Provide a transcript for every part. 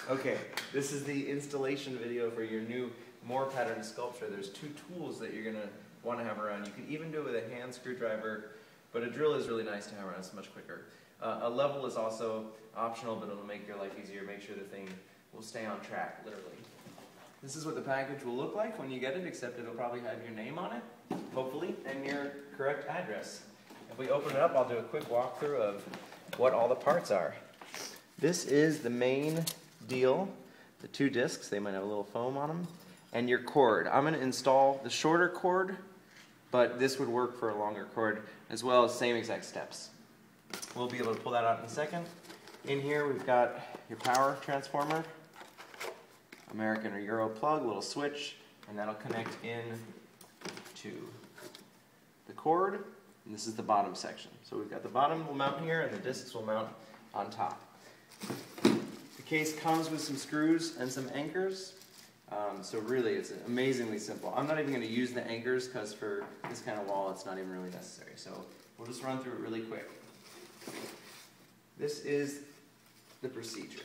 Okay, this is the installation video for your new Moore pattern sculpture. There's two tools that you're going to want to have around. You can even do it with a hand screwdriver, but a drill is really nice to have around. It's much quicker. A level is also optional, but it'll make your life easier. Make sure the thing will stay on track, literally. This is what the package will look like when you get it, except it'll probably have your name on it, hopefully, and your correct address. If we open it up, I'll do a quick walkthrough of what all the parts are. This is the main deal, the two discs. They might have a little foam on them, and your cord. I'm going to install the shorter cord, but this would work for a longer cord, as well as same exact steps. We'll be able to pull that out in a second. In here we've got your power transformer, American or Euro plug, little switch, and that'll connect in to the cord, and this is the bottom section. So we've got the bottom will mount here, and the discs will mount on top. The case comes with some screws and some anchors, so really it's amazingly simple. I'm not even going to use the anchors because for this kind of wall it's not even really necessary, so we'll just run through it really quick. This is the procedure.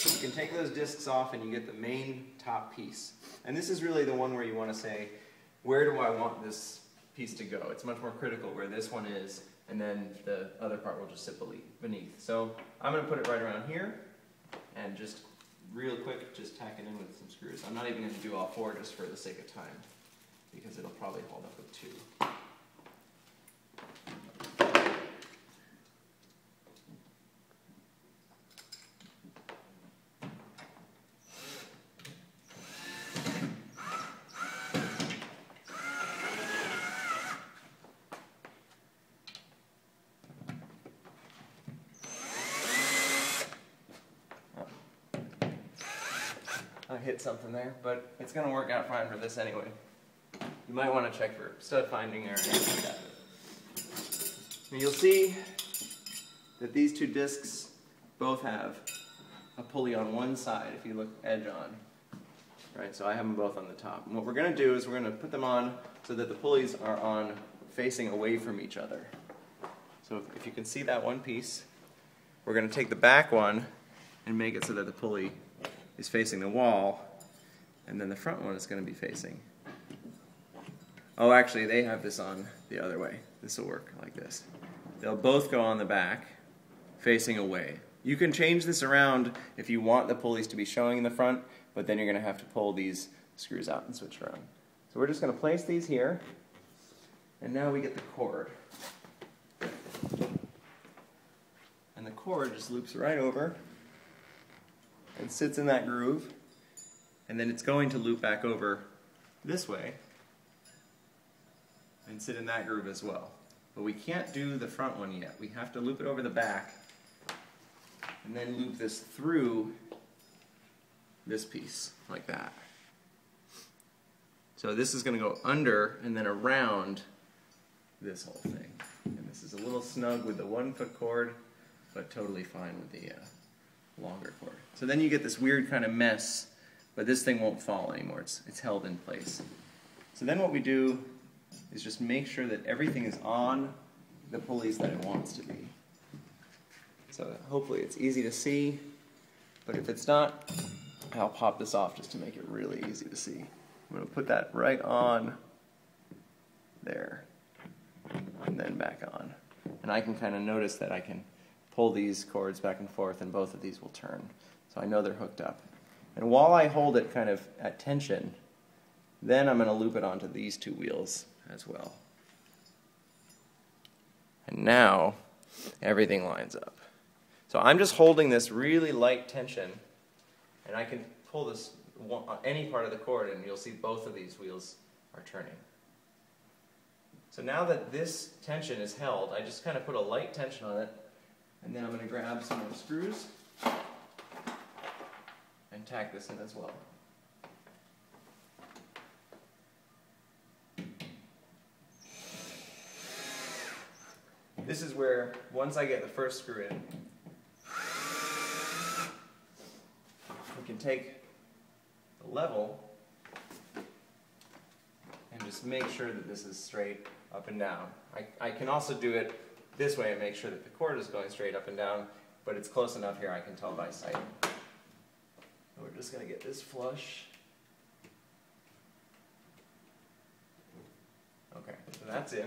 You can take those discs off and you get the main top piece. And this is really the one where you want to say, where do I want this piece to go? It's much more critical where this one is, and then the other part will just sit beneath. So I'm going to put it right around here, and just real quick, just tack it in with some screws. I'm not even going to do all four just for the sake of time, because it'll probably hold up with two. I hit something there, but it's going to work out fine for this anyway. You might want to check for stud finding or anything like that. And you'll see that these two discs both have a pulley on one side if you look edge on. Right, so I have them both on the top. And what we're going to do is we're going to put them on so that the pulleys are on facing away from each other. So if you can see that one piece, we're going to take the back one and make it so that the pulley is facing the wall, and then the front one is going to be facing. Oh, actually, they have this on the other way. This will work like this. They'll both go on the back, facing away. You can change this around if you want the pulleys to be showing in the front, but then you're going to have to pull these screws out and switch around. So we're just going to place these here, and now we get the cord. And the cord just loops right over and sits in that groove, and then it's going to loop back over this way and sit in that groove as well. But we can't do the front one yet. We have to loop it over the back and then loop this through this piece like that. So this is going to go under and then around this whole thing. And this is a little snug with the 1 foot cord, but totally fine with the longer cord. So then you get this weird kind of mess, but this thing won't fall anymore. It's held in place. So then what we do is just make sure that everything is on the pulleys that it wants to be. So hopefully it's easy to see, but if it's not, I'll pop this off just to make it really easy to see. I'm going to put that right on there, and then back on. And I can kind of notice that I can pull these cords back and forth, and both of these will turn. So I know they're hooked up. And while I hold it kind of at tension, then I'm going to loop it onto these two wheels as well. And now everything lines up. So I'm just holding this really light tension, and I can pull this any part of the cord, and you'll see both of these wheels are turning. So now that this tension is held, I just kind of put a light tension on it, and then I'm going to grab some more screws and tack this in as well. This is where, once I get the first screw in, we can take the level and just make sure that this is straight up and down. I can also do it this way and make sure that the cord is going straight up and down, but it's close enough here I can tell by sight. just going to get this flush. Okay, so that's in.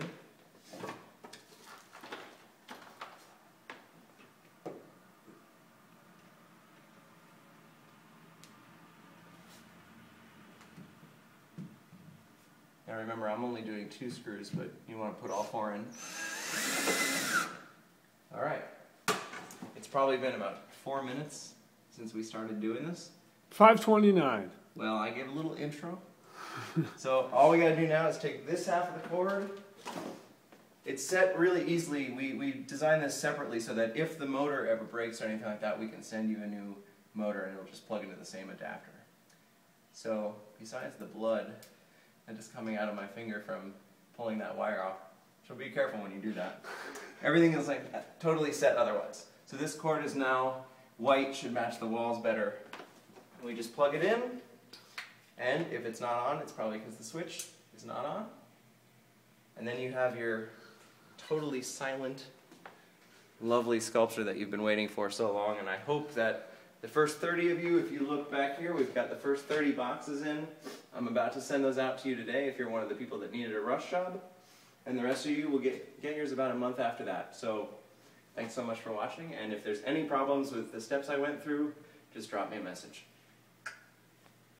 Now remember, I'm only doing 2 screws, but you want to put all 4 in. All right. It's probably been about 4 minutes since we started doing this. 5:29. Well, I gave a little intro. So all we got to do now is take this half of the cord. It's set really easily. We designed this separately so that if the motor ever breaks or anything like that, we can send you a new motor and it'll just plug into the same adapter. So besides the blood that is coming out of my finger from pulling that wire off, so be careful when you do that. Everything is like totally set otherwise. So this cord is now white, should match the walls better. And we just plug it in, and if it's not on, it's probably because the switch is not on. And then you have your totally silent, lovely sculpture that you've been waiting for so long. And I hope that the first 30 of you, if you look back here, we've got the first 30 boxes in. I'm about to send those out to you today if you're one of the people that needed a rush job. And the rest of you will get yours about a month after that. So thanks so much for watching. And if there's any problems with the steps I went through, just drop me a message.